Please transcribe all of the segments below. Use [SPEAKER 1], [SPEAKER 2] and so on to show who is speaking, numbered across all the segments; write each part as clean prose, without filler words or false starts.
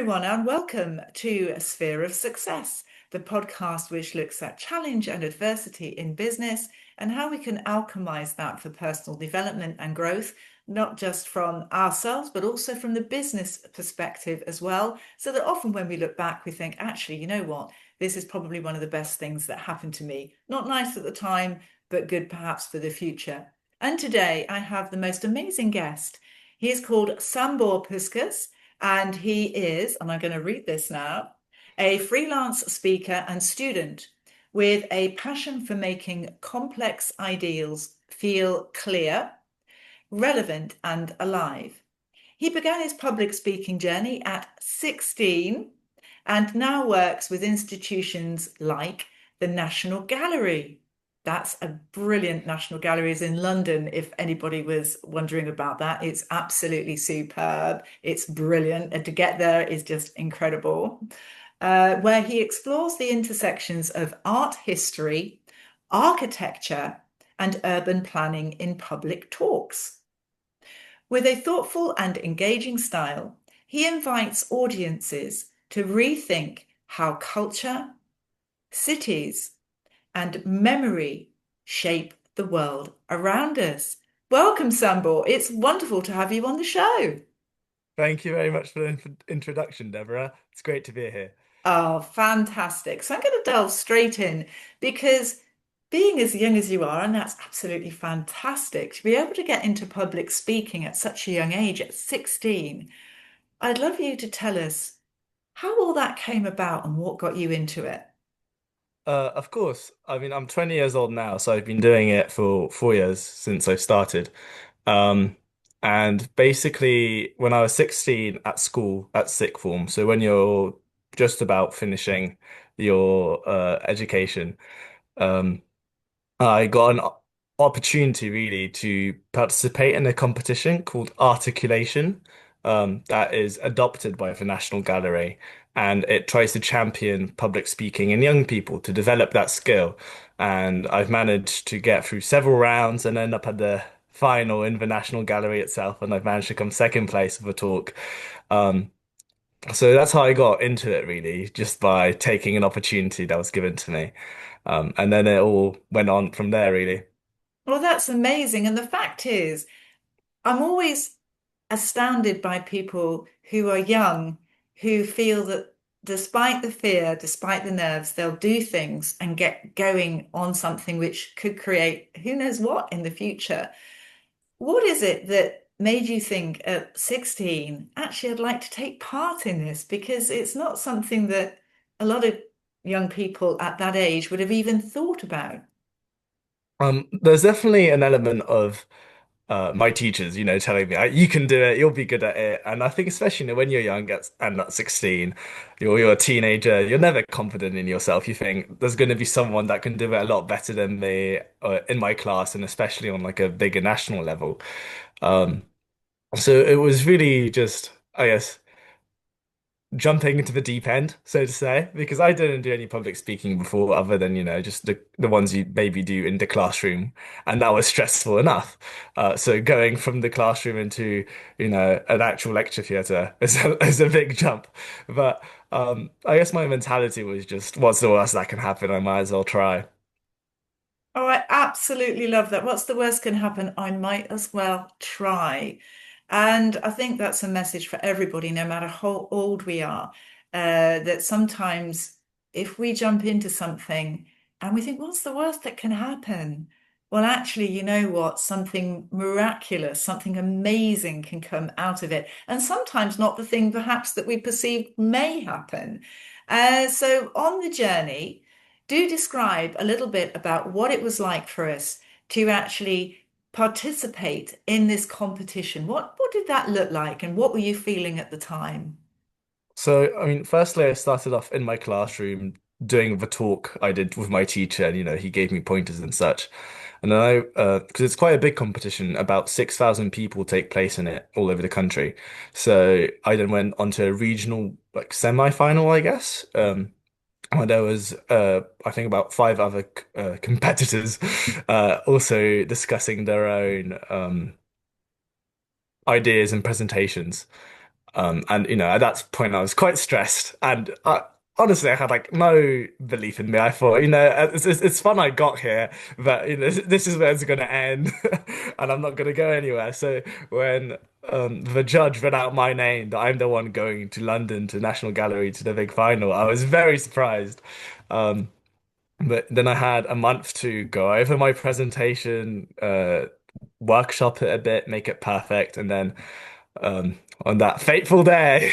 [SPEAKER 1] everyone, and welcome to A Sphere of Success, the podcast which looks at challenge and adversity in business and how we can alchemize that for personal development and growth, not just from ourselves, but also from the business perspective as well. So that often when we look back, we think, actually, you know what? This is probably one of the best things that happened to me. Not nice at the time, but good perhaps for the future. And today I have the most amazing guest. He is called Sambor Puskas. And he is, and I'm going to read this now, a freelance speaker and student with a passion for making complex ideals feel clear, relevant, and alive. He began his public speaking journey at 16 and now works with institutions like the National Gallery. That's a brilliant National Galleries in London, if anybody was wondering about that. It's absolutely superb. It's brilliant. And to get there is just incredible. Where he explores the intersections of art history, architecture, and urban planning in public talks. With a thoughtful and engaging style, he invites audiences to rethink how culture, cities, and memory shape the world around us. Welcome, Sambor. It's wonderful to have you on the show.
[SPEAKER 2] Thank you very much for the introduction, Deborah. It's great to be here.
[SPEAKER 1] Oh, fantastic. So I'm going to delve straight in because being as young as you are, and that's absolutely fantastic, to be able to get into public speaking at such a young age, at 16, I'd love you to tell us how all that came about and what got you into it.
[SPEAKER 2] Of course, I mean, I'm 20 years old now, so I've been doing it for 4 years since I started. Um, and basically, when I was 16 at school, at sixth form, so when you're just about finishing your education, um, I got an opportunity really to participate in a competition called Articulation, that is adopted by the National Gallery, and it tries to champion public speaking in young people to develop that skill. And I've managed to get through several rounds and end up at the final in the National Gallery itself, and I've managed to come second place of a talk. Um, so that's how I got into it, really, just by taking an opportunity that was given to me. And then it all went on from there, really.
[SPEAKER 1] Well, that's amazing. And the fact is, I'm always astounded by people who are young, who feel that despite the fear, despite the nerves, they'll do things and get going on something which could create who knows what in the future. What is it that made you think at 16, actually, I'd like to take part in this? Because it's not something that a lot of young people at that age would have even thought about.
[SPEAKER 2] There's definitely an element of my teachers, telling me, you can do it, you'll be good at it. And I think especially when you're young and at 16, you're a teenager, you're never confident in yourself. You think there's going to be someone that can do it a lot better than me in my class, and especially on like a bigger national level. Um, so it was really just, I guess, jumping into the deep end, so to say, because I didn't do any public speaking before other than, just the ones you maybe do in the classroom. And that was stressful enough. So going from the classroom into, an actual lecture theatre is a big jump. But I guess my mentality was just, what's the worst that can happen? I might as well try.
[SPEAKER 1] Oh, I absolutely love that. What's the worst can happen? I might as well try. And I think that's a message for everybody, no matter how old we are, that sometimes if we jump into something and we think, what's the worst that can happen? Well, actually, you know what? Something miraculous, something amazing can come out of it. And sometimes not the thing perhaps that we perceive may happen. So on the journey, do describe a little bit about what it was like for us to actually participate in this competition. What did that look like, and what were you feeling at the time?
[SPEAKER 2] So, I mean, firstly, I started off in my classroom doing the talk I did with my teacher, and he gave me pointers and such. And then because it's quite a big competition, about 6,000 people take place in it all over the country. So I then went on to a regional, like, semi-final, I guess. Where there was, I think, about five other competitors, also discussing their own ideas and presentations. And at that point I was quite stressed, and honestly I had like no belief in me. I thought, it's fun I got here, but this is where it's gonna end, and I'm not gonna go anywhere. So when the judge read out my name, that I'm the one going to London to National Gallery to the big final, I was very surprised. Um, but then I had a month to go over my presentation, workshop it a bit, make it perfect, and then on that fateful day,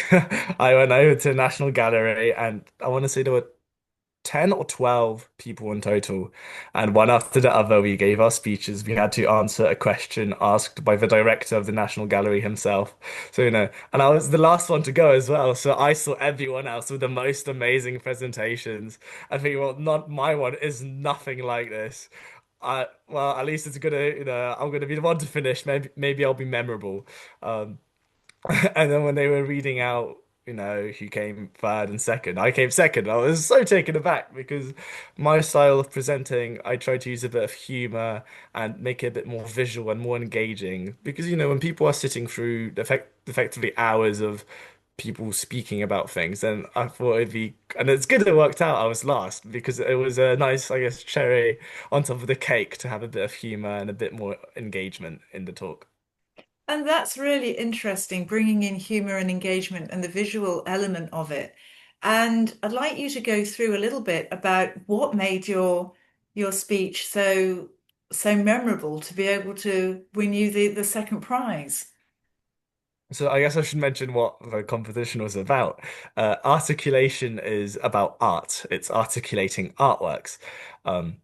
[SPEAKER 2] I went over to the National Gallery, and I want to say there were 10 or 12 people in total. And one after the other, we gave our speeches. We had to answer a question asked by the director of the National Gallery himself. So, and I was the last one to go as well. So I saw everyone else with the most amazing presentations. I think, well, not my one is nothing like this. Well, at least it's gonna, I'm gonna be the one to finish. Maybe I'll be memorable. Um, And then when they were reading out, who came third and second, I came second. I was so taken aback because my style of presenting, I try to use a bit of humor and make it a bit more visual and more engaging. Because, when people are sitting through effectively hours of people speaking about things, then I thought it'd be, and it's good it worked out. I was last because it was a nice, I guess, cherry on top of the cake to have a bit of humor and a bit more engagement in the talk.
[SPEAKER 1] And that's really interesting, bringing in humor and engagement and the visual element of it. And I'd like you to go through a little bit about what made your speech so memorable to be able to win you the second prize.
[SPEAKER 2] So I guess I should mention what the competition was about. Articulation is about art. It's articulating artworks. Um,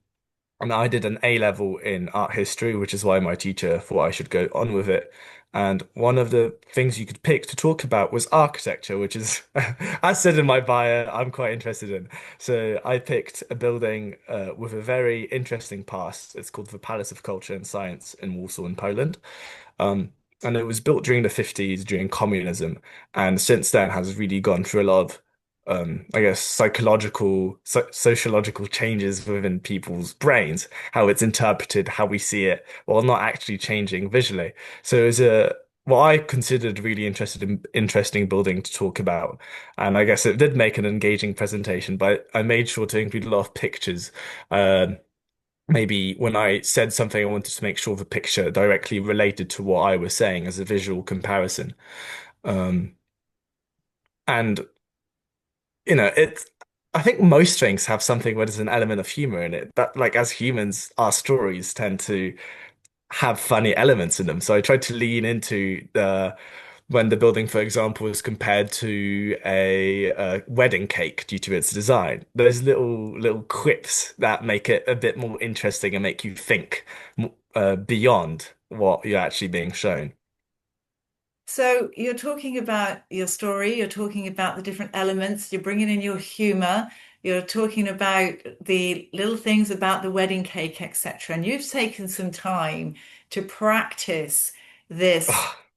[SPEAKER 2] and I did an A level in art history, which is why my teacher thought I should go on with it. And one of the things you could pick to talk about was architecture, which is, as said in my bio, I'm quite interested in. So I picked a building with a very interesting past. It's called the Palace of Culture and Science in Warsaw in Poland. Um, and it was built during the 50s during communism, and since then has really gone through a lot of I guess sociological changes within people's brains, how it's interpreted, how we see it, while not actually changing visually. So it was a what I considered really interesting building to talk about. And I guess it did make an engaging presentation, but I made sure to include a lot of pictures. Um, Maybe when I said something, I wanted to make sure the picture directly related to what I was saying as a visual comparison. Um, and it's I think most things have something where there's an element of humor in it. That like as humans, our stories tend to have funny elements in them. So I tried to lean into the when the building, for example, is compared to a wedding cake due to its design. Those little quips that make it a bit more interesting and make you think beyond what you're actually being shown.
[SPEAKER 1] So you're talking about your story, you're talking about the different elements, you're bringing in your humor, you're talking about the little things about the wedding cake, etc. And you've taken some time to practice this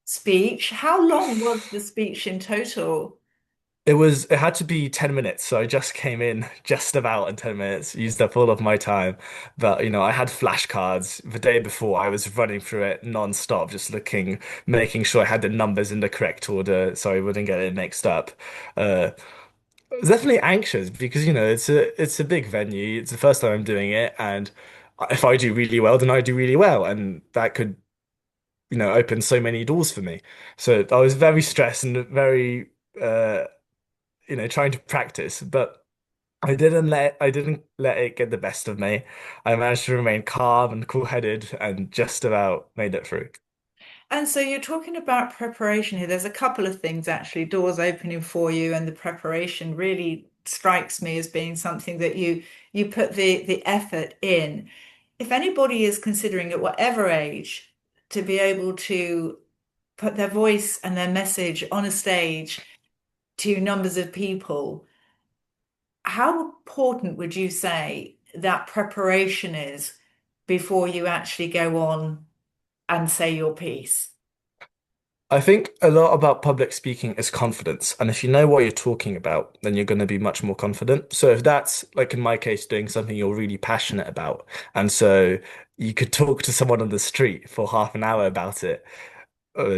[SPEAKER 1] speech. How long was the speech in total?
[SPEAKER 2] It had to be 10 minutes, so I just came in just about in 10 minutes, used up all of my time. But I had flashcards the day before. I was running through it non-stop, just making sure I had the numbers in the correct order so I wouldn't get it mixed up. I was definitely anxious because it's a big venue. It's the first time I'm doing it, and if I do really well, then I do really well, and that could open so many doors for me. So I was very stressed and very trying to practice, but I didn't let it get the best of me. I managed to remain calm and cool-headed and just about made it through.
[SPEAKER 1] And so you're talking about preparation here. There's a couple of things actually, doors opening for you, and the preparation really strikes me as being something that you put the effort in. If anybody is considering at whatever age to be able to put their voice and their message on a stage to numbers of people, how important would you say that preparation is before you actually go on and say your piece?
[SPEAKER 2] I think a lot about public speaking is confidence. And if you know what you're talking about, then you're going to be much more confident. So if that's, like in my case, doing something you're really passionate about, and so you could talk to someone on the street for half an hour about it,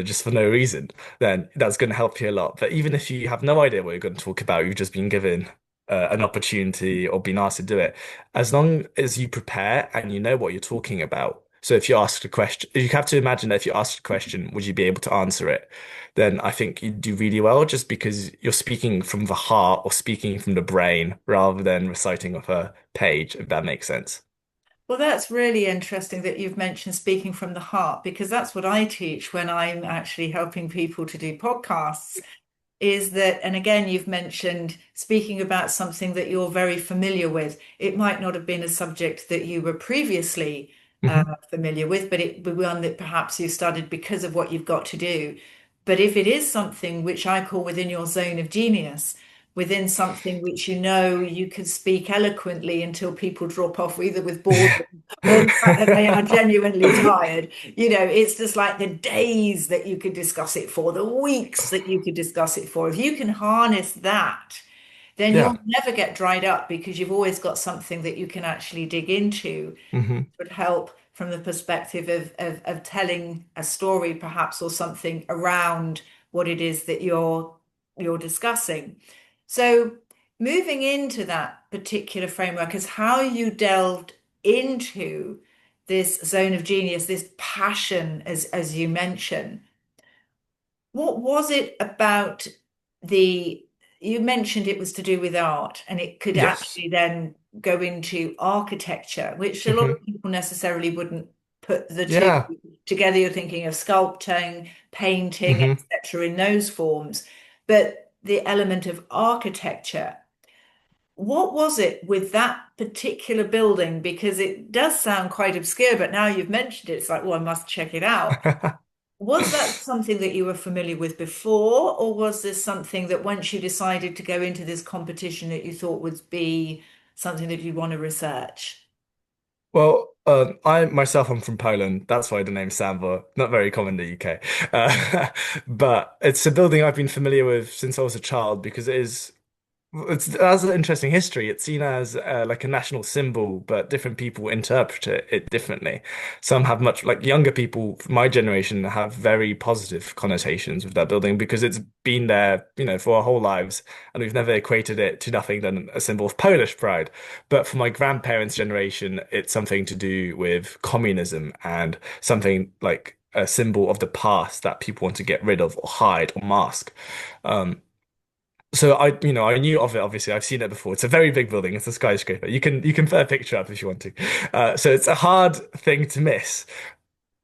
[SPEAKER 2] just for no reason, then that's going to help you a lot. But even if you have no idea what you're going to talk about, you've just been given an opportunity or been asked to do it, as long as you prepare and you know what you're talking about. So if you asked a question, you have to imagine that if you asked a question, would you be able to answer it? Then I think you do really well just because you're speaking from the heart or speaking from the brain rather than reciting off a page, if that makes sense.
[SPEAKER 1] Well, that's really interesting that you've mentioned speaking from the heart, because that's what I teach when I'm actually helping people to do podcasts. Is that, and again, you've mentioned speaking about something that you're very familiar with. It might not have been a subject that you were previously
[SPEAKER 2] Hmm.
[SPEAKER 1] familiar with, but it was one that perhaps you studied because of what you've got to do. But if it is something which I call within your zone of genius, within something which you know you could speak eloquently until people drop off either with boredom or the fact that they are genuinely tired, it's just like the days that you could discuss it for, the weeks that you could discuss it for. If you can harness that, then
[SPEAKER 2] Yeah.
[SPEAKER 1] you'll never get dried up because you've always got something that you can actually dig into.
[SPEAKER 2] Hmm.
[SPEAKER 1] Would help from the perspective of telling a story perhaps or something around what it is that you're discussing. So moving into that particular framework is how you delved into this zone of genius, this passion, as you mentioned. What was it about the, you mentioned it was to do with art, and it could
[SPEAKER 2] Yes.
[SPEAKER 1] actually then go into architecture, which a lot
[SPEAKER 2] Hmm.
[SPEAKER 1] of people necessarily wouldn't put the two
[SPEAKER 2] Yeah.
[SPEAKER 1] together. You're thinking of sculpting, painting,
[SPEAKER 2] Hmm.
[SPEAKER 1] etc., in those forms. But the element of architecture, what was it with that particular building? Because it does sound quite obscure, but now you've mentioned it, it's like, well, I must check it out. Was that something that you were familiar with before, or was this something that once you decided to go into this competition that you thought would be something that you'd want to research?
[SPEAKER 2] Well, I myself am from Poland. That's why the name Sambor, not very common in the UK. But it's a building I've been familiar with since I was a child because it has an interesting history. It's seen as like a national symbol, but different people interpret it differently. Some have much, like younger people, my generation, have very positive connotations with that building because it's been there, for our whole lives, and we've never equated it to nothing than a symbol of Polish pride. But for my grandparents' generation, it's something to do with communism and something like a symbol of the past that people want to get rid of or hide or mask. Um, so I knew of it. Obviously, I've seen it before. It's a very big building. It's a skyscraper. You can put a picture up if you want to. So it's a hard thing to miss,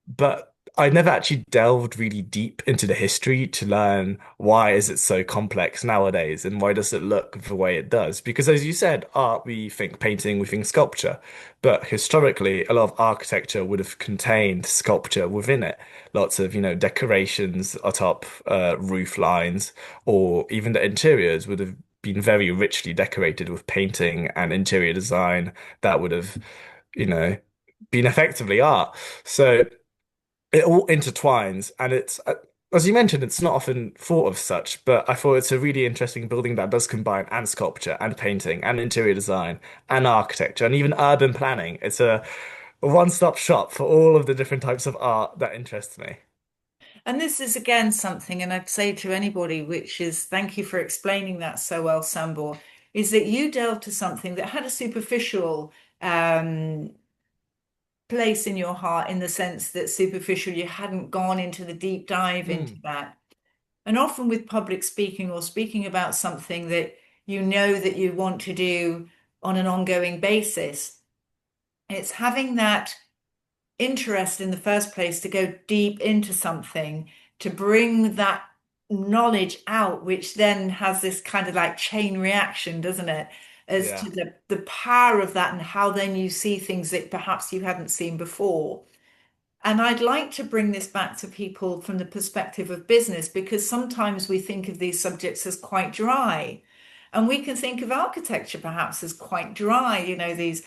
[SPEAKER 2] but I never actually delved really deep into the history to learn why is it so complex nowadays and why does it look the way it does? Because as you said, art, we think painting, we think sculpture, but historically, a lot of architecture would have contained sculpture within it. Lots of, decorations atop roof lines, or even the interiors would have been very richly decorated with painting and interior design that would have, you know, been effectively art. So it all intertwines, and as you mentioned, it's not often thought of such, but I thought it's a really interesting building that does combine and sculpture and painting and interior design and architecture and even urban planning. It's a one-stop shop for all of the different types of art that interests me.
[SPEAKER 1] And this is again something, and I'd say to anybody, which is thank you for explaining that so well, Sambor, is that you delved to something that had a superficial um, place in your heart, in the sense that superficial, you hadn't gone into the deep dive into
[SPEAKER 2] Mm,
[SPEAKER 1] that. And often with public speaking or speaking about something that you know that you want to do on an ongoing basis, it's having that interest in the first place to go deep into something, to bring that knowledge out, which then has this kind of like chain reaction, doesn't it? As
[SPEAKER 2] yeah.
[SPEAKER 1] to the power of that and how then you see things that perhaps you hadn't seen before. And I'd like to bring this back to people from the perspective of business, because sometimes we think of these subjects as quite dry. And we can think of architecture perhaps as quite dry, these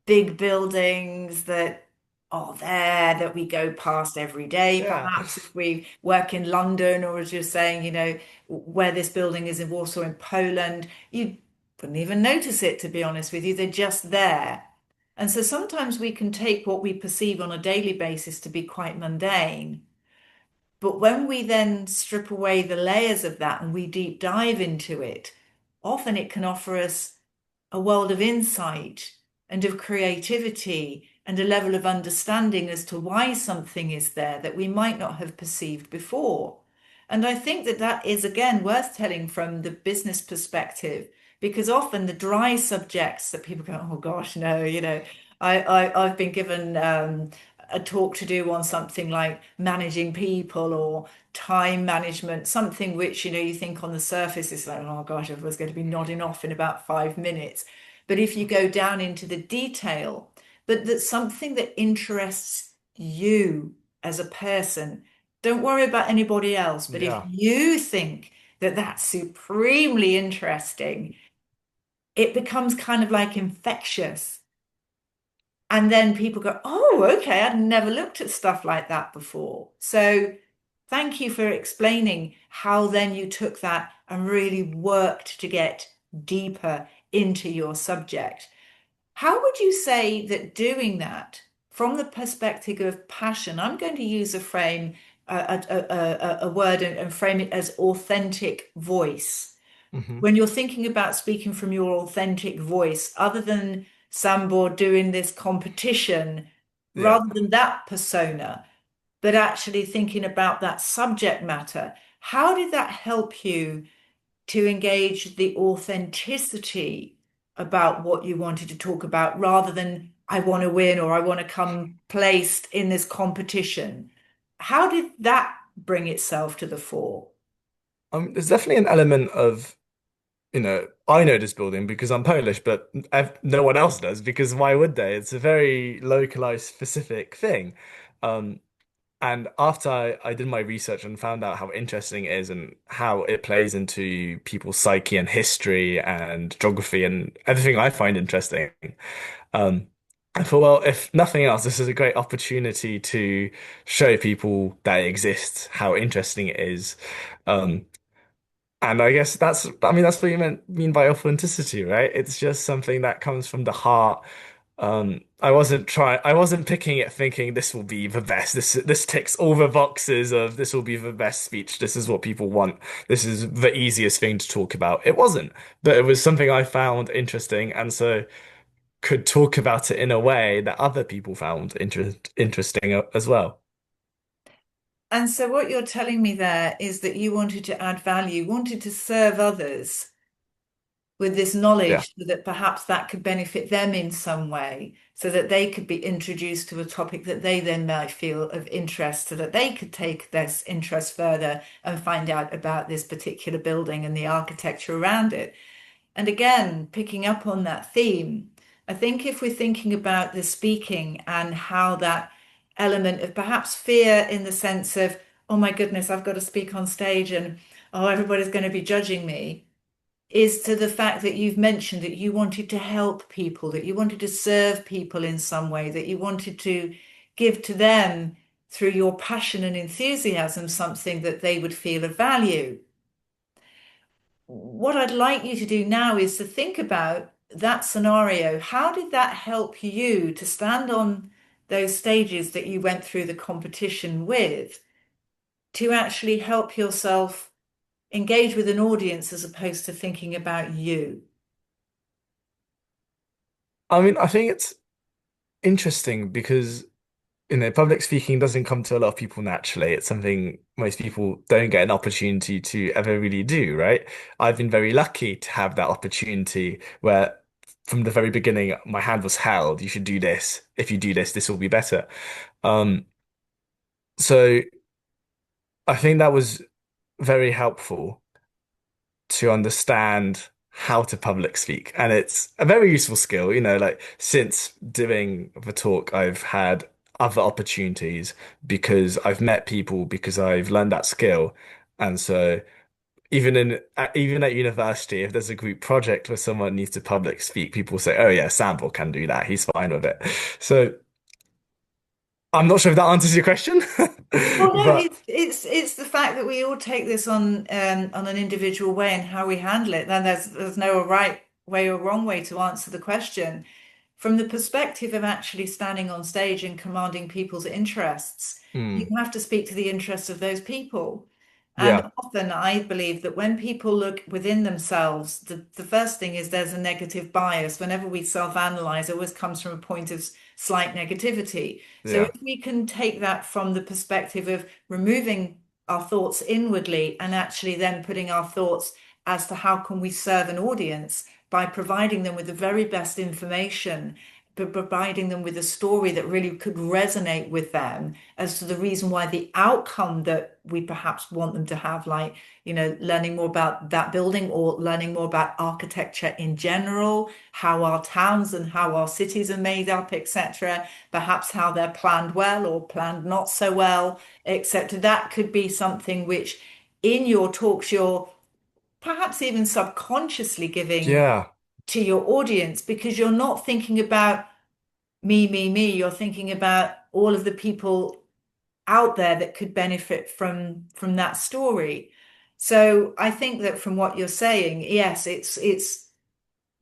[SPEAKER 1] big buildings that are there that we go past every day.
[SPEAKER 2] Yeah.
[SPEAKER 1] Perhaps if we work in London, or as you're saying, where this building is in Warsaw in Poland, you wouldn't even notice it, to be honest with you. They're just there. And so sometimes we can take what we perceive on a daily basis to be quite mundane, But when we then strip away the layers of that and we deep dive into it, often it can offer us a world of insight and of creativity and a level of understanding as to why something is there that we might not have perceived before. And I think that that is, again, worth telling from the business perspective, because often the dry subjects that people go, oh gosh, no, I've been given a talk to do on something like managing people or time management, something which, you think on the surface is like, oh gosh, everyone's going to be nodding off in about 5 minutes. But if you go down into the detail, but that's something that interests you as a person, don't worry about anybody else. But if
[SPEAKER 2] Yeah.
[SPEAKER 1] you think that that's supremely interesting, it becomes kind of like infectious. And then people go, oh, okay, I'd never looked at stuff like that before. So thank you for explaining how then you took that and really worked to get deeper into your subject. How would you say that doing that from the perspective of passion, I'm going to use a frame, a word and frame it as authentic voice.
[SPEAKER 2] Hmm.
[SPEAKER 1] When you're thinking about speaking from your authentic voice, other than Sambor doing this competition,
[SPEAKER 2] Yeah.
[SPEAKER 1] rather than that persona, but actually thinking about that subject matter, how did that help you to engage the authenticity about what you wanted to talk about rather than I want to win or I want to come placed in this competition? How did that bring itself to the fore?
[SPEAKER 2] There's definitely an element of, I know this building because I'm Polish, but no one else does because why would they? It's a very localized, specific thing. Um, and after I did my research and found out how interesting it is and how it plays into people's psyche and history and geography and everything I find interesting, um, I thought, well, if nothing else, this is a great opportunity to show people that it exists, how interesting it is. Um, and I guess that's what you mean by authenticity, right? It's just something that comes from the heart. I wasn't picking it thinking this will be the best. This ticks all the boxes of this will be the best speech. This is what people want. This is the easiest thing to talk about. It wasn't, but it was something I found interesting, and so could talk about it in a way that other people found interesting as well.
[SPEAKER 1] And so, what you're telling me there is that you wanted to add value, wanted to serve others with this
[SPEAKER 2] Yeah.
[SPEAKER 1] knowledge so that perhaps that could benefit them in some way, so that they could be introduced to a topic that they then might feel of interest, so that they could take this interest further and find out about this particular building and the architecture around it. And again, picking up on that theme, I think if we're thinking about the speaking and how that element of perhaps fear in the sense of, oh my goodness, I've got to speak on stage and oh, everybody's going to be judging me, is to the fact that you've mentioned that you wanted to help people, that you wanted to serve people in some way, that you wanted to give to them through your passion and enthusiasm something that they would feel of value. What I'd like you to do now is to think about that scenario. How did that help you to stand on those stages that you went through the competition with to actually help yourself engage with an audience as opposed to thinking about you?
[SPEAKER 2] I mean, I think it's interesting because public speaking doesn't come to a lot of people naturally. It's something most people don't get an opportunity to ever really do, right? I've been very lucky to have that opportunity where from the very beginning, my hand was held. You should do this. If you do this, this will be better. Um, so I think that was very helpful to understand how to public speak. And it's a very useful skill, like since doing the talk, I've had other opportunities because I've met people, because I've learned that skill. And so even at university, if there's a group project where someone needs to public speak, people say, "Oh yeah, Sambor can do that. He's fine with it." So I'm not sure if that answers your question,
[SPEAKER 1] Well, no,
[SPEAKER 2] but
[SPEAKER 1] it's the fact that we all take this on an individual way and how we handle it. Then there's no right way or wrong way to answer the question. from the perspective of actually standing on stage and commanding people's interests, you
[SPEAKER 2] Mm.
[SPEAKER 1] have to speak to the interests of those people. And
[SPEAKER 2] Yeah.
[SPEAKER 1] often I believe that when people look within themselves, the first thing is there's a negative bias. Whenever we self-analyze, it always comes from a point of slight negativity. So
[SPEAKER 2] Yeah.
[SPEAKER 1] if we can take that from the perspective of removing our thoughts inwardly and actually then putting our thoughts as to how can we serve an audience by providing them with the very best information, but providing them with a story that really could resonate with them as to the reason why the outcome that we perhaps want them to have, like, learning more about that building or learning more about architecture in general, how our towns and how our cities are made up, etc., perhaps how they're planned well or planned not so well, etc. That could be something which in your talks you're perhaps even subconsciously giving
[SPEAKER 2] Yeah.
[SPEAKER 1] to your audience because you're not thinking about me. You're thinking about all of the people out there that could benefit from that story. So I think that from what you're saying, yes, it's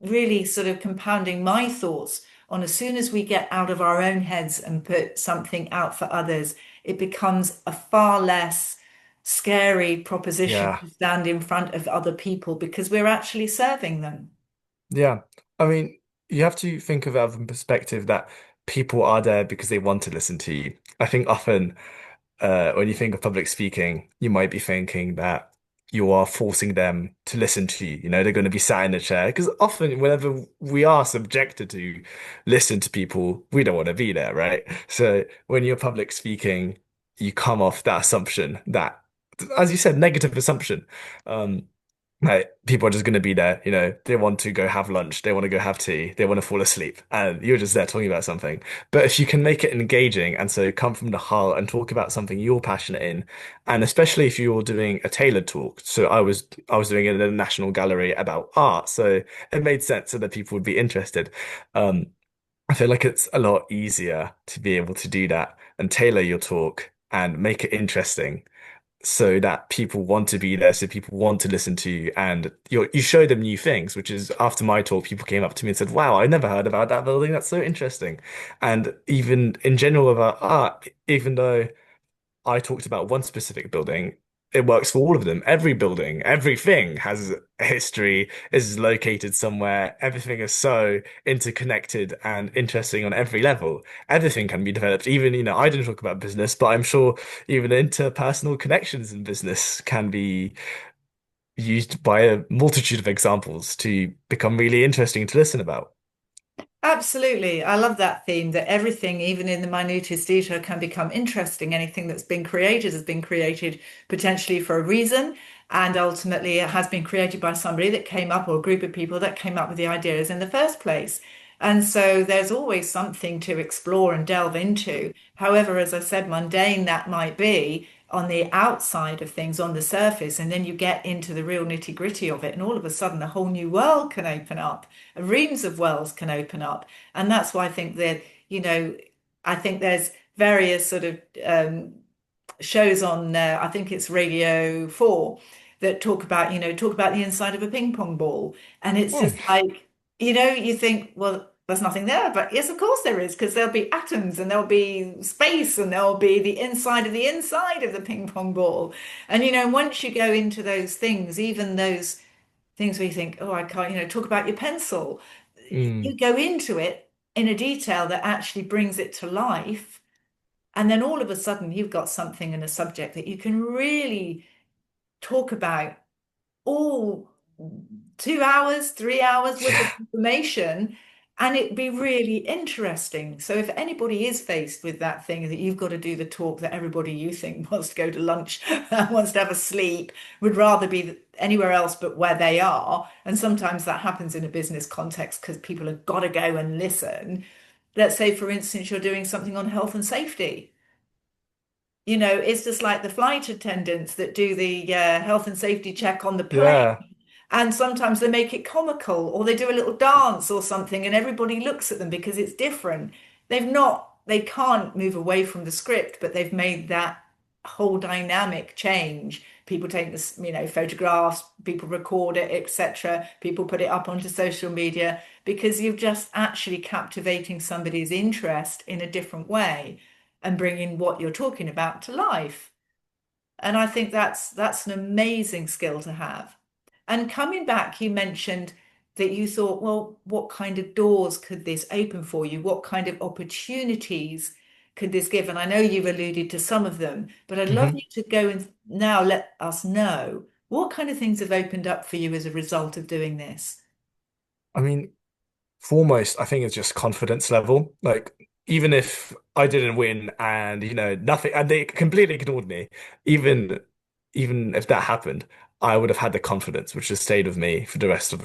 [SPEAKER 1] really sort of compounding my thoughts on as soon as we get out of our own heads and put something out for others, it becomes a far less scary proposition
[SPEAKER 2] Yeah.
[SPEAKER 1] to stand in front of other people because we're actually serving them.
[SPEAKER 2] Yeah. I mean, you have to think of it from perspective that people are there because they want to listen to you. I think often when you think of public speaking, you might be thinking that you are forcing them to listen to you. You know, they're going to be sat in a chair because often whenever we are subjected to listen to people, we don't want to be there, right? So when you're public speaking, you come off that assumption that, as you said, negative assumption. Um, Like people are just going to be there, they want to go have lunch, they want to go have tea, they want to fall asleep, and you're just there talking about something. But if you can make it engaging and so come from the heart and talk about something you're passionate in, and especially if you're doing a tailored talk. So I was doing it in a national gallery about art, so it made sense so that people would be interested. Um, I feel like it's a lot easier to be able to do that and tailor your talk and make it interesting so that people want to be there, so people want to listen to you, and you show them new things. Which is after my talk, people came up to me and said, "Wow, I never heard about that building. That's so interesting." And even in general about art, even though I talked about one specific building, it works for all of them. Every building, everything has a history, is located somewhere. Everything is so interconnected and interesting on every level. Everything can be developed. Even, I didn't talk about business, but I'm sure even interpersonal connections in business can be used by a multitude of examples to become really interesting to listen about.
[SPEAKER 1] Absolutely. I love that theme that everything, even in the minutest detail, can become interesting. Anything that's been created has been created potentially for a reason. And ultimately, it has been created by somebody that came up, or a group of people that came up with the ideas in the first place. And so there's always something to explore and delve into. However, as I said, mundane that might be on the outside of things, on the surface, and then you get into the real nitty-gritty of it, and all of a sudden a whole new world can open up, reams of worlds can open up. And that's why I think that, I think there's various sort of shows on, I think it's Radio 4, that talk about the inside of a ping pong ball. And it's
[SPEAKER 2] Hmm.
[SPEAKER 1] just like, you think, well, there's nothing there. But yes, of course there is, because there'll be atoms and there'll be space and there'll be the inside of the ping pong ball. And, once you go into those things, even those things where you think, oh, I can't, talk about your pencil,
[SPEAKER 2] Mm.
[SPEAKER 1] you go into it in a detail that actually brings it to life. And then all of a sudden, you've got something in a subject that you can really talk about all 2 hours, 3 hours worth of
[SPEAKER 2] Yeah.
[SPEAKER 1] information, and it'd be really interesting. So if anybody is faced with that thing that you've got to do the talk that everybody you think wants to go to lunch, wants to have a sleep, would rather be anywhere else but where they are, and sometimes that happens in a business context because people have got to go and listen. Let's say, for instance, you're doing something on health and safety. It's just like the flight attendants that do the health and safety check on the plane.
[SPEAKER 2] Yeah.
[SPEAKER 1] And sometimes they make it comical or they do a little dance or something and everybody looks at them because it's different. They can't move away from the script, but they've made that whole dynamic change. People take this, photographs, people record it, etc. People put it up onto social media because you're just actually captivating somebody's interest in a different way and bringing what you're talking about to life. And I think that's an amazing skill to have. And coming back, you mentioned that you thought, well, what kind of doors could this open for you? What kind of opportunities could this give? And I know you've alluded to some of them, but I'd love
[SPEAKER 2] Hmm.
[SPEAKER 1] you to go and now let us know what kind of things have opened up for you as a result of doing this.
[SPEAKER 2] I mean, foremost, I think it's just confidence level. Like, even if I didn't win and, nothing, and they completely ignored me, even even if that happened, I would have had the confidence which has stayed with me for the rest of,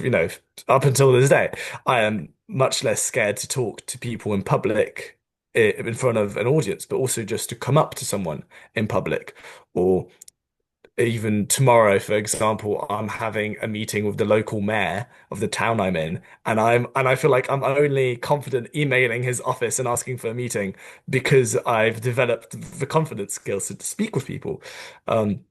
[SPEAKER 2] up until this day. I am much less scared to talk to people in public, in front of an audience, but also just to come up to someone in public, or even tomorrow, for example, I'm having a meeting with the local mayor of the town I'm in, and I feel like I'm only confident emailing his office and asking for a meeting because I've developed the confidence skills to speak with people. Um,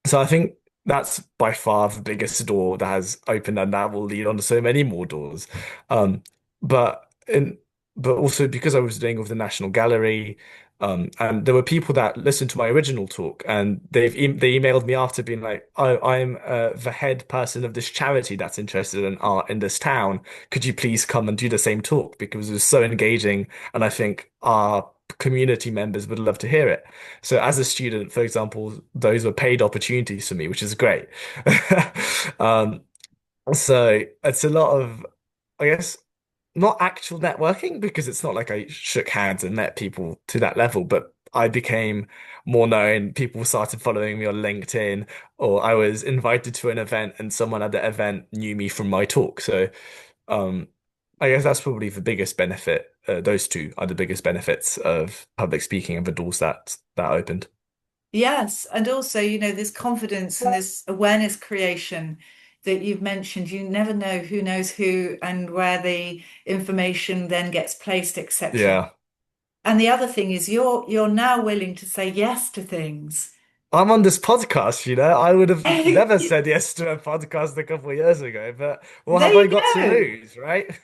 [SPEAKER 2] so I think that's by far the biggest door that has opened, and that will lead on to so many more doors. Um, but in but also because I was doing with the National Gallery, and there were people that listened to my original talk, and they emailed me after being like, "Oh, I'm the head person of this charity that's interested in art in this town. Could you please come and do the same talk because it was so engaging, and I think our community members would love to hear it." So as a student, for example, those were paid opportunities for me, which is great. Um, so it's a lot of, I guess, not actual networking because it's not like I shook hands and met people to that level, but I became more known. People started following me on LinkedIn, or I was invited to an event and someone at the event knew me from my talk. So, um, I guess that's probably the biggest benefit. Those two are the biggest benefits of public speaking and the doors that opened.
[SPEAKER 1] Yes, and also, this confidence and this awareness creation that you've mentioned, you never know who knows who and where the information then gets placed, etc.
[SPEAKER 2] Yeah.
[SPEAKER 1] And the other thing is you're now willing to say yes to things.
[SPEAKER 2] I'm on this podcast, I would have never said yes to a podcast a couple of years ago, but what
[SPEAKER 1] There
[SPEAKER 2] have I
[SPEAKER 1] you
[SPEAKER 2] got to
[SPEAKER 1] go.
[SPEAKER 2] lose, right?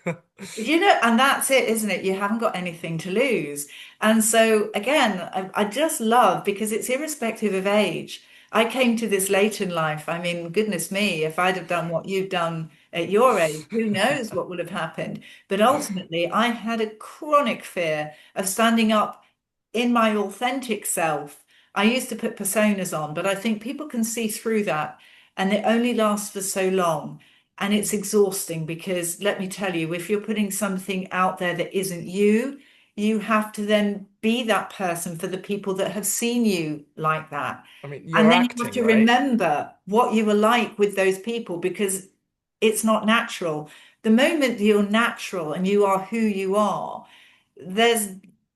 [SPEAKER 1] And that's it, isn't it? You haven't got anything to lose. And so, again, I just love because it's irrespective of age. I came to this late in life. I mean, goodness me, if I'd have done what you've done at your age, who knows what would have happened. But ultimately, I had a chronic fear of standing up in my authentic self. I used to put personas on, but I think people can see through that, and it only lasts for so long. And it's exhausting because let me tell you, if you're putting something out there that isn't you, you have to then be that person for the people that have seen you like that.
[SPEAKER 2] I mean,
[SPEAKER 1] And
[SPEAKER 2] you're
[SPEAKER 1] then you have
[SPEAKER 2] acting,
[SPEAKER 1] to
[SPEAKER 2] right?
[SPEAKER 1] remember what you were like with those people because it's not natural. The moment you're natural and you are who you are, there's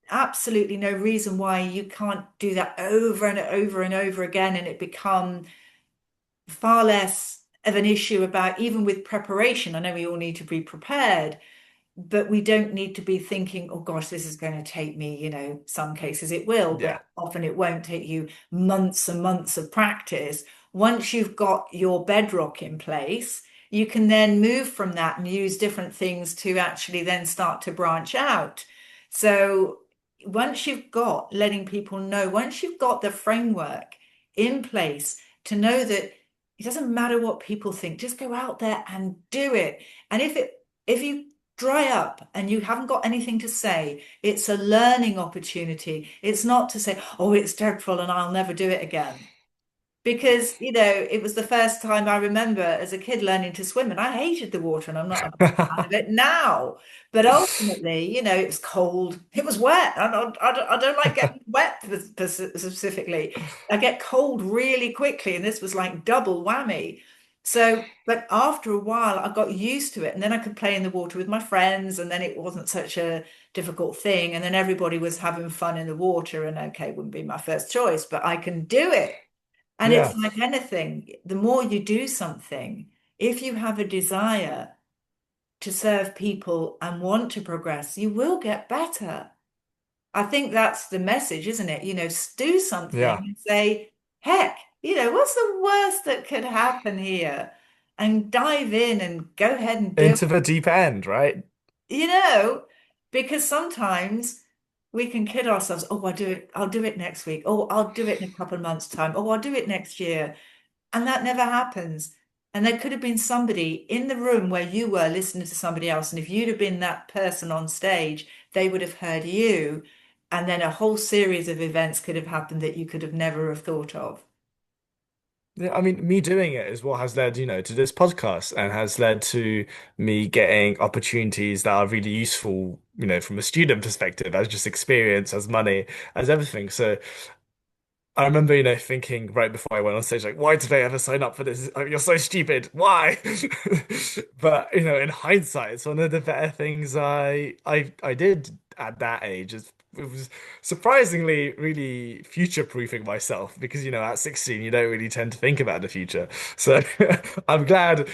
[SPEAKER 1] absolutely no reason why you can't do that over and over and over again and it become far less of an issue about even with preparation. I know we all need to be prepared, but we don't need to be thinking, oh gosh, this is going to take me, some cases it will, but
[SPEAKER 2] Yeah.
[SPEAKER 1] often it won't take you months and months of practice. Once you've got your bedrock in place, you can then move from that and use different things to actually then start to branch out. So once you've got letting people know, once you've got the framework in place to know that it doesn't matter what people think, just go out there and do it. And if you dry up and you haven't got anything to say, it's a learning opportunity. It's not to say, oh, it's dreadful and I'll never do it again. Because, it was the first time I remember as a kid learning to swim, and I hated the water, and I'm not a big fan of it now. But ultimately, it was cold, it was wet. I don't like getting wet specifically. I get cold really quickly, and this was like double whammy. So, but after a while, I got used to it, and then I could play in the water with my friends, and then it wasn't such a difficult thing. And then everybody was having fun in the water, and okay, it wouldn't be my first choice, but I can do it. And it's
[SPEAKER 2] Yeah.
[SPEAKER 1] like anything, the more you do something, if you have a desire to serve people and want to progress, you will get better. I think that's the message, isn't it? Do something
[SPEAKER 2] Yeah.
[SPEAKER 1] and say, heck, what's the worst that could happen here? And dive in and go ahead and do
[SPEAKER 2] Into the deep end, right?
[SPEAKER 1] you know, because sometimes we can kid ourselves, oh, I'll do it next week. Oh, I'll do it in a couple of months' time. Oh, I'll do it next year. And that never happens. And there could have been somebody in the room where you were listening to somebody else. And if you'd have been that person on stage, they would have heard you. And then a whole series of events could have happened that you could have never have thought of.
[SPEAKER 2] Yeah, I mean, me doing it is what has led, to this podcast and has led to me getting opportunities that are really useful, from a student perspective, as just experience, as money, as everything. So I remember, thinking right before I went on stage, like, why did I ever sign up for this? You're so stupid. Why? But, in hindsight, it's one of the better things I did at that age. It was surprisingly really future-proofing myself because, at 16, you don't really tend to think about the future. So I'm glad,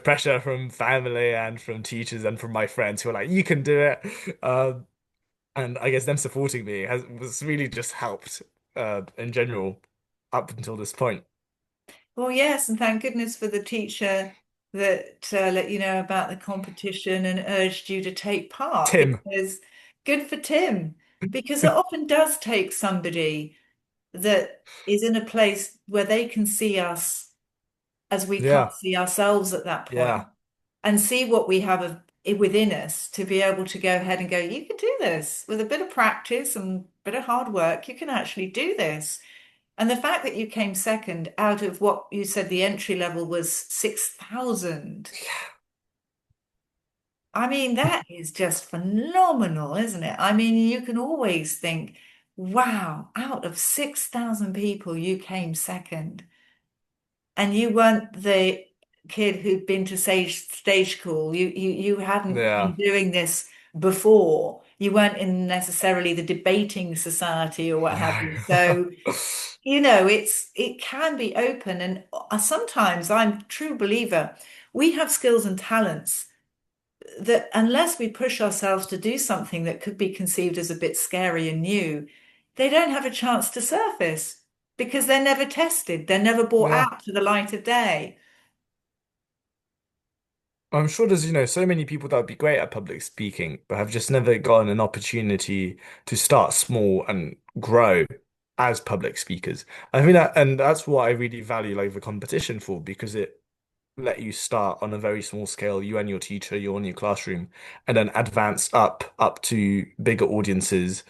[SPEAKER 2] pressure from family and from teachers and from my friends who are like, you can do it. And I guess them supporting me has was really just helped in general up until this point.
[SPEAKER 1] Well, yes, and thank goodness for the teacher that let you know about the competition and urged you to take part
[SPEAKER 2] Tim,
[SPEAKER 1] because good for Tim. Because it often does take somebody that is in a place where they can see us as we can't
[SPEAKER 2] yeah,
[SPEAKER 1] see ourselves at that point
[SPEAKER 2] yeah,
[SPEAKER 1] and see what we have within us to be able to go ahead and go, you can do this with a bit of practice and a bit of hard work. You can actually do this. And the fact that you came second out of what you said the entry level was 6,000. I mean, that is just phenomenal, isn't it? I mean, you can always think, wow, out of 6,000 people, you came second. And you weren't the kid who'd been to stage school. You hadn't been
[SPEAKER 2] yeah,
[SPEAKER 1] doing this before. You weren't in necessarily the debating society or what have you.
[SPEAKER 2] yeah,
[SPEAKER 1] So it can be open, and sometimes I'm a true believer. We have skills and talents that unless we push ourselves to do something that could be conceived as a bit scary and new, they don't have a chance to surface because they're never tested, they're never brought
[SPEAKER 2] yeah.
[SPEAKER 1] out to the light of day.
[SPEAKER 2] I'm sure there's, so many people that would be great at public speaking, but have just never gotten an opportunity to start small and grow as public speakers. I think that, and that's what I really value like the competition for, because it let you start on a very small scale, you and your teacher, you're in your classroom, and then advance up to bigger audiences,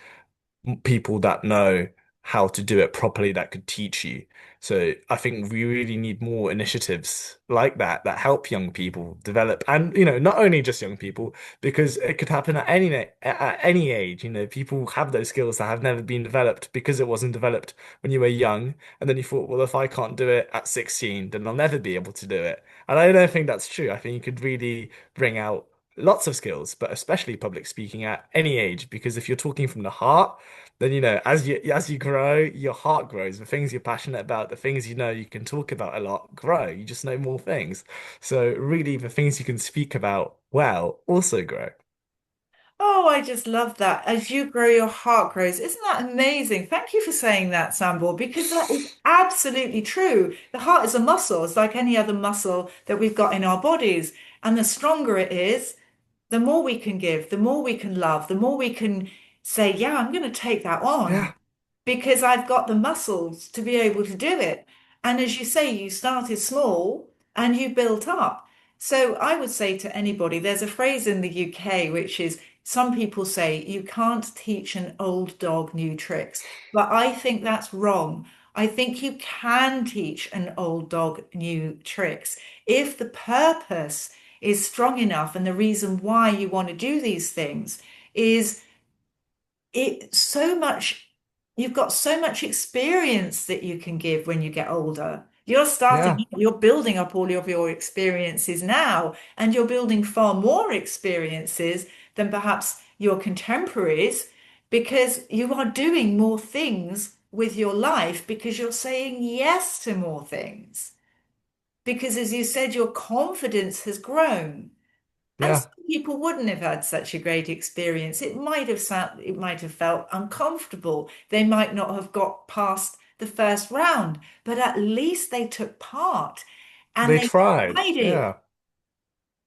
[SPEAKER 2] people that know how to do it properly that could teach you. So I think we really need more initiatives like that help young people develop, and not only just young people, because it could happen at any age. People have those skills that have never been developed because it wasn't developed when you were young, and then you thought, well, if I can't do it at 16, then I'll never be able to do it. And I don't think that's true. I think you could really bring out lots of skills, but especially public speaking at any age, because if you're talking from the heart, then as you grow, your heart grows. The things you're passionate about, the things you can talk about a lot grow. You just know more things. So really, the things you can speak about well also grow.
[SPEAKER 1] Oh, I just love that. As you grow, your heart grows. Isn't that amazing? Thank you for saying that, Sambor, because that is absolutely true. The heart is a muscle. It's like any other muscle that we've got in our bodies. And the stronger it is, the more we can give, the more we can love, the more we can say, yeah, I'm going to take that on
[SPEAKER 2] Yeah,
[SPEAKER 1] because I've got the muscles to be able to do it. And as you say, you started small and you built up. So I would say to anybody, there's a phrase in the UK which is some people say you can't teach an old dog new tricks, but I think that's wrong. I think you can teach an old dog new tricks if the purpose is strong enough and the reason why you want to do these things is you've got so much experience that you can give when you get older.
[SPEAKER 2] yeah.
[SPEAKER 1] You're building up all of your experiences now, and you're building far more experiences than perhaps your contemporaries because you are doing more things with your life because you're saying yes to more things. Because as you said, your confidence has grown. And
[SPEAKER 2] Yeah.
[SPEAKER 1] some people wouldn't have had such a great experience. It might have felt uncomfortable. They might not have got past the first round, but at least they took part and
[SPEAKER 2] They
[SPEAKER 1] they
[SPEAKER 2] tried.
[SPEAKER 1] tried it.
[SPEAKER 2] Yeah.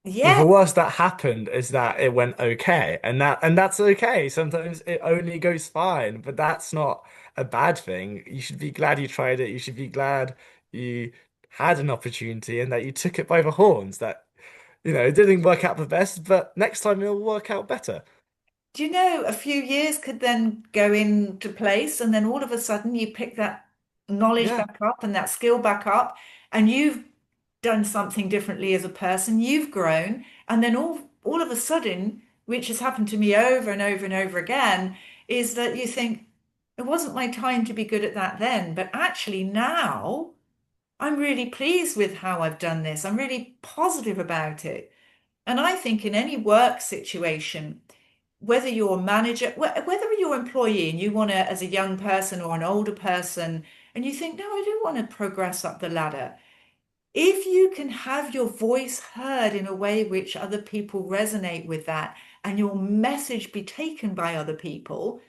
[SPEAKER 1] Yeah.
[SPEAKER 2] The worst that happened is that it went okay, and that's okay. Sometimes it only goes fine, but that's not a bad thing. You should be glad you tried it. You should be glad you had an opportunity and that you took it by the horns. That, it didn't work out the best, but next time it'll work out better.
[SPEAKER 1] Do you know a few years could then go into place, and then all of a sudden you pick that knowledge
[SPEAKER 2] Yeah.
[SPEAKER 1] back up and that skill back up, and you've done something differently as a person, you've grown, and then all of a sudden, which has happened to me over and over and over again, is that you think, it wasn't my time to be good at that then, but actually now I'm really pleased with how I've done this. I'm really positive about it. And I think in any work situation, whether you're a manager, whether you're an employee and you want to, as a young person or an older person, and you think, no, I do want to progress up the ladder. If you can have your voice heard in a way which other people resonate with that and your message be taken by other people,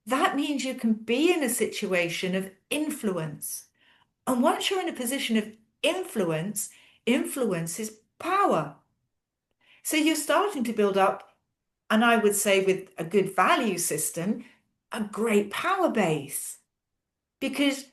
[SPEAKER 1] that means you can be in a situation of influence. And once you're in a position of influence, influence is power. So you're starting to build up, and I would say with a good value system, a great power base. Because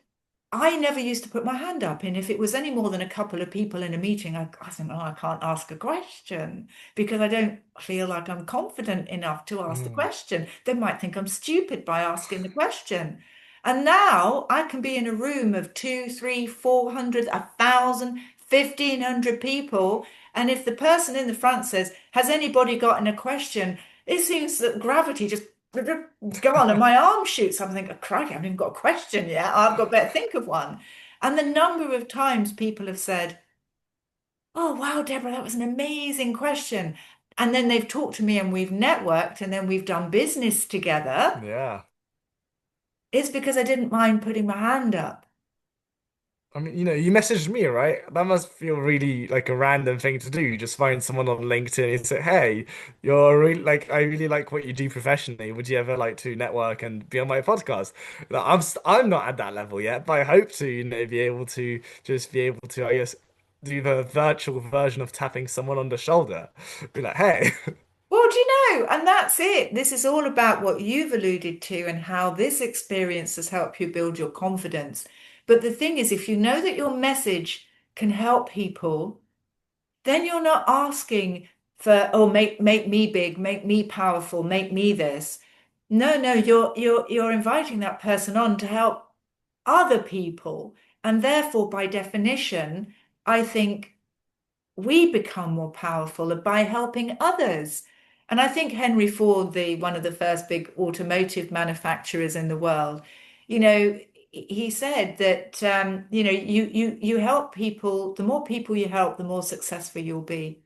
[SPEAKER 1] I never used to put my hand up. And if it was any more than a couple of people in a meeting, I think, oh, I can't ask a question because I don't feel like I'm confident enough to ask the
[SPEAKER 2] Mm.
[SPEAKER 1] question. They might think I'm stupid by asking the question. And now I can be in a room of two, three, 400, 1,000, 1,500 people. And if the person in the front says, has anybody gotten a question? It seems that gravity just go on, and my arm shoots up. I think, oh, crikey, I haven't even got a question yet. I've got better think of one. And the number of times people have said, oh, wow, Deborah, that was an amazing question. And then they've talked to me and we've networked and then we've done business together.
[SPEAKER 2] Yeah.
[SPEAKER 1] It's because I didn't mind putting my hand up.
[SPEAKER 2] I mean, you messaged me, right? That must feel really like a random thing to do. You just find someone on LinkedIn and say, "Hey, you're really like I really like what you do professionally. Would you ever like to network and be on my podcast?" Like, I'm not at that level yet, but I hope to, be able to just be able to, I guess, do the virtual version of tapping someone on the shoulder. Be like, "Hey."
[SPEAKER 1] Well, do you know? And that's it. This is all about what you've alluded to and how this experience has helped you build your confidence. But the thing is, if you know that your message can help people, then you're not asking for, oh, make me big, make me powerful, make me this. No, no, you're inviting that person on to help other people. And therefore, by definition, I think we become more powerful by helping others. And I think Henry Ford, the one of the first big automotive manufacturers in the world, you know, he said that you help people. The more people you help, the more successful you'll be.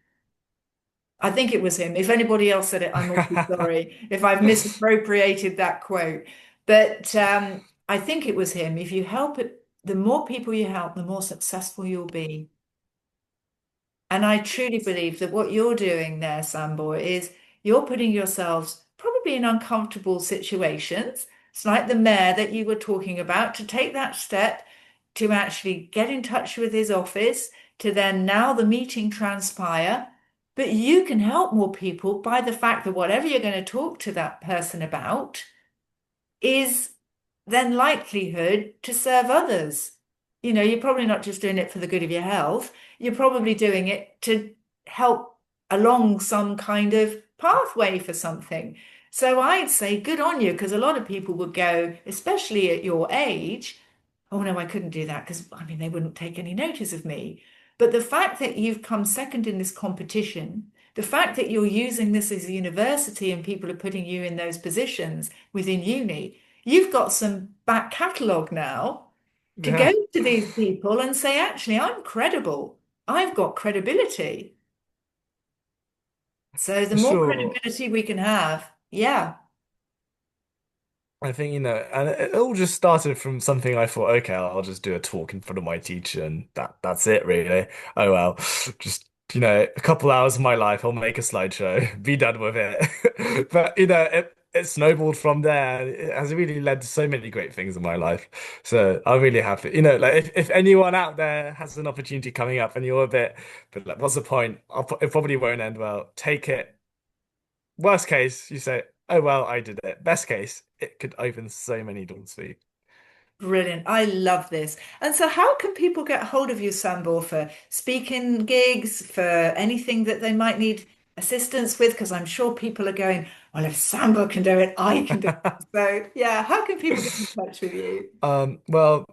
[SPEAKER 1] I think it was him. If anybody else said it, I'm awfully sorry if I've misappropriated that quote. But I think it was him. If you help it, the more people you help, the more successful you'll be. And I truly believe that what you're doing there, Sambor, is you're putting yourselves probably in uncomfortable situations. It's like the mayor that you were talking about, to take that step to actually get in touch with his office, to then now the meeting transpire. But you can help more people by the fact that whatever you're going to talk to that person about is then likelihood to serve others. You're probably not just doing it for the good of your health, you're probably doing it to help along some kind of pathway for something. So I'd say good on you, because a lot of people would go, especially at your age, oh no, I couldn't do that because I mean they wouldn't take any notice of me. But the fact that you've come second in this competition, the fact that you're using this as a university and people are putting you in those positions within uni, you've got some back catalogue now to go
[SPEAKER 2] Yeah,
[SPEAKER 1] to these people and say, actually, I'm credible. I've got credibility. So the
[SPEAKER 2] for
[SPEAKER 1] more
[SPEAKER 2] sure.
[SPEAKER 1] credibility we can have, yeah.
[SPEAKER 2] I think, and it all just started from something I thought, okay, I'll just do a talk in front of my teacher and that's it really. Oh well, just a couple hours of my life, I'll make a slideshow, be done with it. But it snowballed from there. It has really led to so many great things in my life. So I'm really happy. Like if anyone out there has an opportunity coming up and you're but like, what's the point? It probably won't end well. Take it. Worst case, you say, oh well, I did it. Best case, it could open so many doors for you.
[SPEAKER 1] Brilliant. I love this. And so, how can people get hold of you, Sambor, for speaking gigs, for anything that they might need assistance with? Because I'm sure people are going, well, if Sambor can do it, I can do it. So, yeah, how can people get in touch with you?
[SPEAKER 2] Well,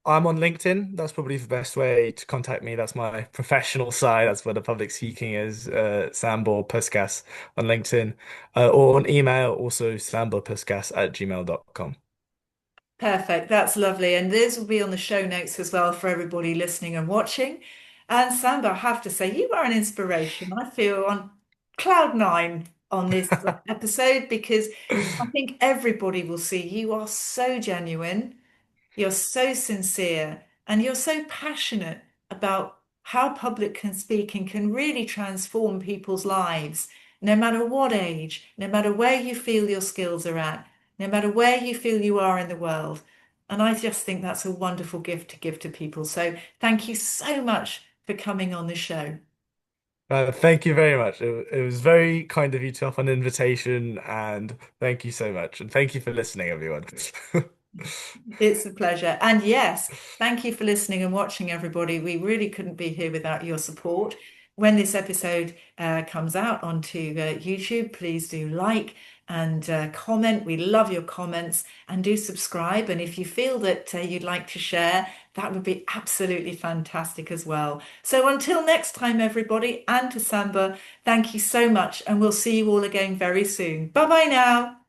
[SPEAKER 2] I'm on LinkedIn. That's probably the best way to contact me. That's my professional side. That's where the public speaking is. Sambor Puskas on LinkedIn, or on email, also samborpuskas@gmail.com.
[SPEAKER 1] Perfect. That's lovely. And this will be on the show notes as well for everybody listening and watching. And Samba, I have to say, you are an inspiration. I feel on cloud nine on this episode because I think everybody will see you are so genuine. You're so sincere and you're so passionate about how public can speak and can really transform people's lives, no matter what age, no matter where you feel your skills are at, no matter where you feel you are in the world. And I just think that's a wonderful gift to give to people. So thank you so much for coming on the show.
[SPEAKER 2] Thank you very much. It was very kind of you to offer an invitation, and thank you so much. And thank you for listening, everyone.
[SPEAKER 1] It's a pleasure. And yes, thank you for listening and watching, everybody. We really couldn't be here without your support. When this episode comes out onto YouTube, please do like and comment. We love your comments and do subscribe. And if you feel that you'd like to share, that would be absolutely fantastic as well. So until next time, everybody, and to Samba, thank you so much. And we'll see you all again very soon. Bye bye now.